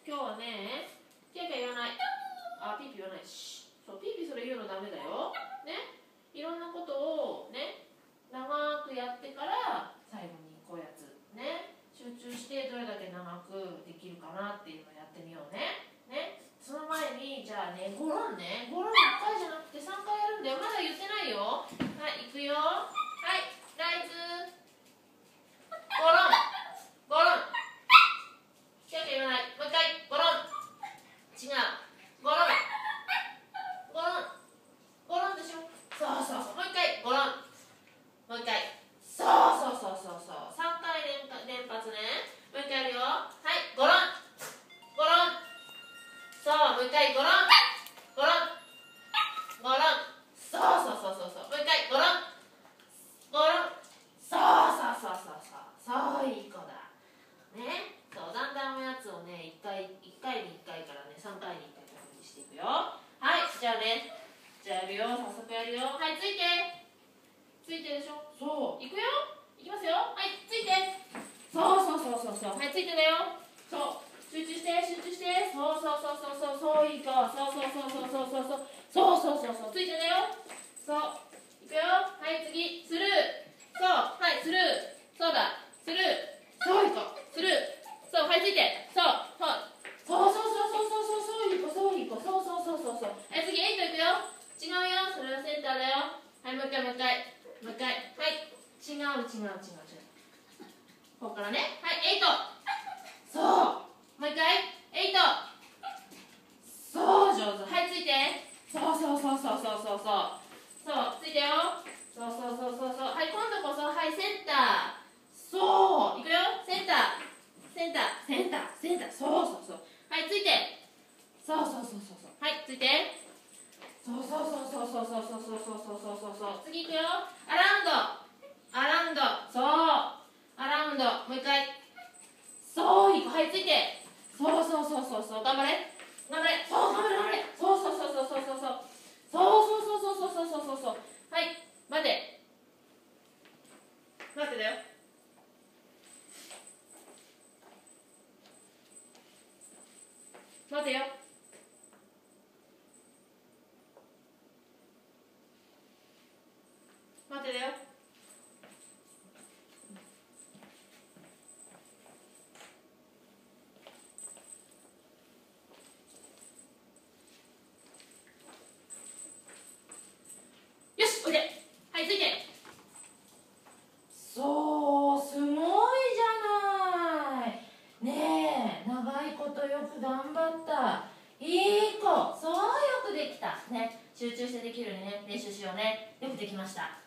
今日はね、キャーキャー言わない。あ、ピーピー言わないし。そう、ピーピーそれ言うのダメだよ。ね。いろんなことをね、長くやってから最後にこういうやつ。ね。集中してどれだけ長くできるかなっていうのをやってみようね。ね。その前に、じゃあね、ゴロンね。ゴロン1回じゃなくて3回やるんだよ。まだ言ってないよ。はい、いくよ。はい、ライズ。ゴロン。ゴロン。キャーキャー言わない。もう一回、ゴロン。違う。ゴロン。ゴロン。ゴロンでしょ。そうそうそう。もう一回、ゴロン。もう一回。そうそうそうそうそう。3回連発ね。もう一回やるよ。はい、ゴロン。ゴロン。そう、もう一回、ゴロン。ゴロン。ゴロン。そうそうそうそうそう。もう一回、ゴロン。ゴロン。そうそうそうそうそう。そう、いい子だ。ね。そう、だんだんおやつをね、1回に1回からね、3回に1回というふうにしていくよ。はい、じゃあね。じゃあやるよ。早速やるよ。はい、ついて。ついてでしょ。そう。いくよ。いきますよ。はい、ついて。そうそうそうそうそう。はい、ついてだよ。そう。集中して、集中して。そうそうそうそうそう。そう、いい子。そうそうそうそうそうそう。そうそうそうそう。ついてだよ。そう。いくよ。はい、次。スルー。そう。はい、スルー。そうだ。スルー。そう、いい子。スルー。そう、はい、ついて。そう。そうそうそうそうそうそう。そう、いい子。そういい子。そうそうそうそうそう。はい、次、エイトいくよ。違うよ。それはセンターだよ。はい、もう一回、もう一回。もう一回。はい。違う。ここからね。はい、エイト。そう。もう一回。エイト。そう、上手。はい、ついて。そうそうそうそうそうそうそう。そう、ついてよ。そうそうそうそうそう。はい、今度こそ、はい、センター。そう。いくよ。センター。センター。センター。センター。そうそうそう。はい、ついて。そうそうそうそうそう。はい、ついて。そうそうそうそうそうそうそうそうそうそう。次いくよ。アラウンド。アラウンド。そう。アラウンド。もう一回。そう。いく。はい、ついて。そうそうそうそうそう。頑張れ。頑張れ。そう、頑張れ頑張れ。そうそうそうそうそうそうそう。そうそうそうそうそうそうそうそう。はい、待て。待てだよ。待てよ。待てだよ。よし、おいで。はい、ついて。そう、すごいじゃない。ねえ、長いことよく頑張った。いい子。そう、よくできた。ね、集中してできるようにね、練習しようね。よくできました。